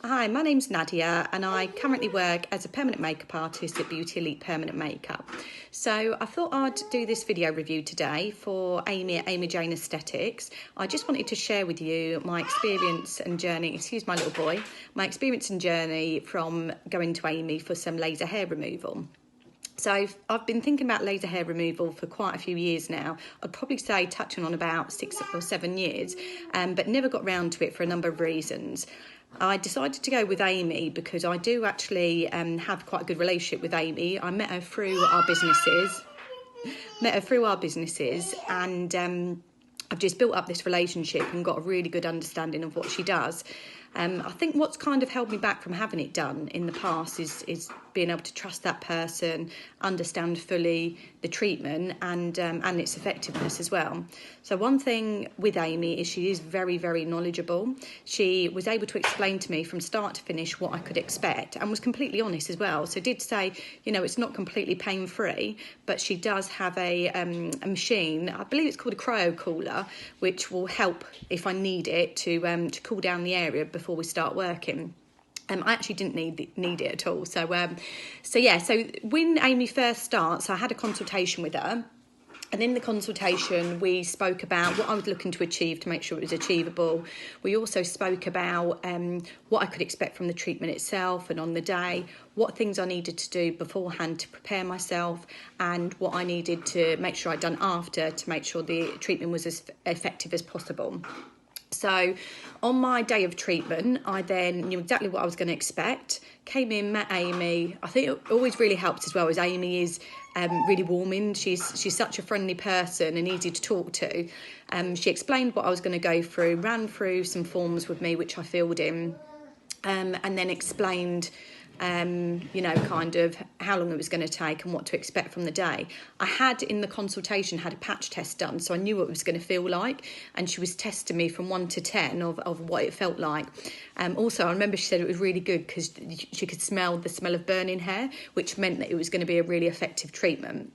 Hi, my name's Nadia and I currently work as a permanent makeup artist at Beaute Elite Permanent Makeup. So I thought I'd do this video review today for Amy at Amy Jayne Aesthetics. I just wanted to share with you my experience and journey, excuse my little boy, my experience and journey from going to Amy for some laser hair removal. So I've been thinking about laser hair removal for quite a few years now. I'd probably say touching on about 6 or 7 years, but never got round to it for a number of reasons. I decided to go with Amy because I do actually have quite a good relationship with Amy. I met her through our businesses, and I've just built up this relationship and got a really good understanding of what she does. I think what's kind of held me back from having it done in the past is being able to trust that person, understand fully the treatment and its effectiveness as well. So one thing with Amy is she is very, very knowledgeable. She was able to explain to me from start to finish what I could expect and was completely honest as well. So did say, you know, it's not completely pain-free, but she does have a machine, I believe it's called a cryo cooler, which will help if I need it to cool down the area before we start working. I actually didn't need it at all. So when Amy first starts, I had a consultation with her. And in the consultation, we spoke about what I was looking to achieve to make sure it was achievable. We also spoke about what I could expect from the treatment itself and on the day, what things I needed to do beforehand to prepare myself, and what I needed to make sure I'd done after to make sure the treatment was as effective as possible. So on my day of treatment, I then knew exactly what I was going to expect, came in, met Amy. I think it always really helps as well as Amy is really warming. She's such a friendly person and easy to talk to. She explained what I was going to go through, ran through some forms with me, which I filled in, and then explained kind of how long it was going to take and what to expect from the day. I had in the consultation had a patch test done, so I knew what it was going to feel like, and she was testing me from 1 to 10 of what it felt like. Also, I remember she said it was really good because she could smell the smell of burning hair, which meant that it was going to be a really effective treatment.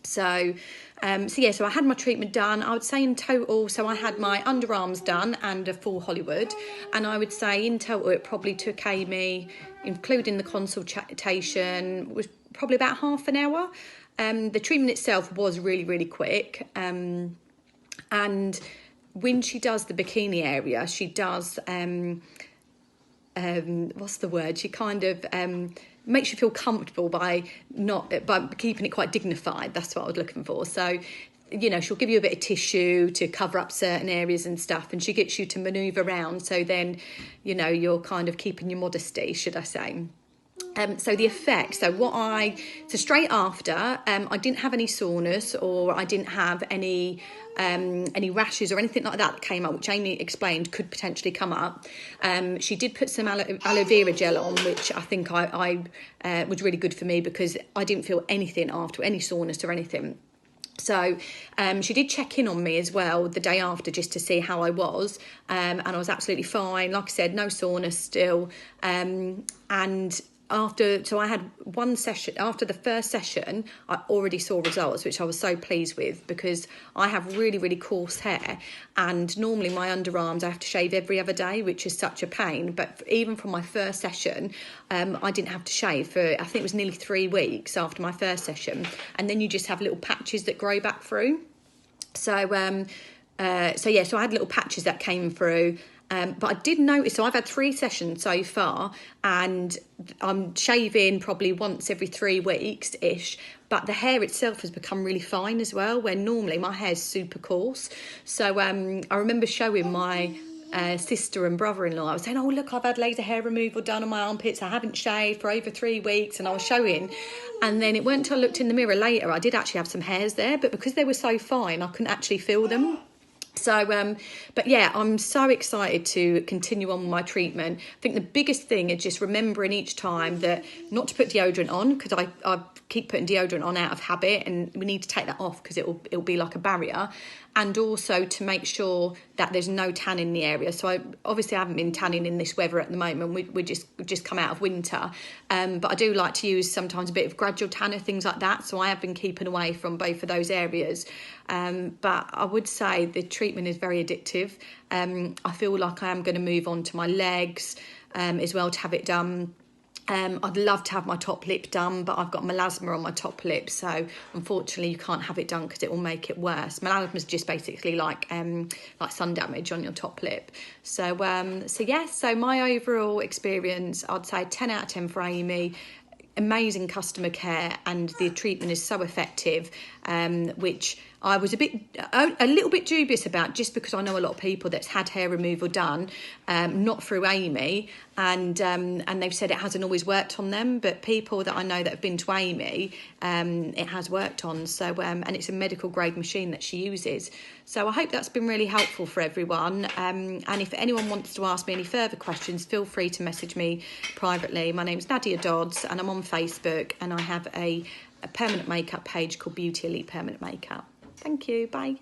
So I had my treatment done. I would say in total, so I had my underarms done and a full Hollywood, and I would say in total it probably took Amy, including the consultation, was probably about half an hour. The treatment itself was really, really quick, and when she does the bikini area, she does what's the word? She kind of makes you feel comfortable by keeping it quite dignified. That's what I was looking for. So, you know, she'll give you a bit of tissue to cover up certain areas and stuff, and she gets you to manoeuvre around. So then, you know, you're kind of keeping your modesty, should I say. So the effect, straight after, I didn't have any soreness or I didn't have any rashes or anything like that came up, which Amy explained could potentially come up. She did put some aloe vera gel on, which I think I was really good for me because I didn't feel anything after, any soreness or anything. So she did check in on me as well the day after just to see how I was, and I was absolutely fine. Like I said, no soreness still, and I had one session. After the first session, I already saw results, which I was so pleased with because I have really, really coarse hair, and normally my underarms I have to shave every other day, which is such a pain. But even from my first session, I didn't have to shave for, I think it was nearly 3 weeks after my first session, and then you just have little patches that grow back through. So I had little patches that came through. But I did notice, so I've had 3 sessions so far, and I'm shaving probably once every 3 weeks-ish, but the hair itself has become really fine as well, where normally my hair's super coarse. So I remember showing my sister and brother-in-law, I was saying, oh, look, I've had laser hair removal done on my armpits, I haven't shaved for over 3 weeks, and I was showing. And then it weren't until I looked in the mirror later, I did actually have some hairs there, but because they were so fine, I couldn't actually feel them. So, but yeah, I'm so excited to continue on with my treatment. I think the biggest thing is just remembering each time that not to put deodorant on, because I keep putting deodorant on out of habit, and we need to take that off because it'll be like a barrier. And also to make sure that there's no tan in the area. So I haven't been tanning in this weather at the moment. We've just come out of winter, but I do like to use sometimes a bit of gradual tanner, things like that. So I have been keeping away from both of those areas. but I would say the treatment is very addictive. I feel like I am going to move on to my legs as well to have it done. I'd love to have my top lip done, but I've got melasma on my top lip, so unfortunately you can't have it done because it will make it worse. Melasma is just basically like sun damage on your top lip. So so my overall experience, I'd say 10 out of 10 for Amy. Amazing customer care, and the treatment is so effective, which I was a little bit dubious about, just because I know a lot of people that's had hair removal done, not through Amy, and they've said it hasn't always worked on them, but people that I know that have been to Amy, it has worked on. So and it's a medical grade machine that she uses. So I hope that's been really helpful for everyone. And if anyone wants to ask me any further questions, feel free to message me privately. My name's Nadia Dodds, and I'm on Facebook, and I have a permanent makeup page called Beaute Elite Permanent Makeup. Thank you. Bye.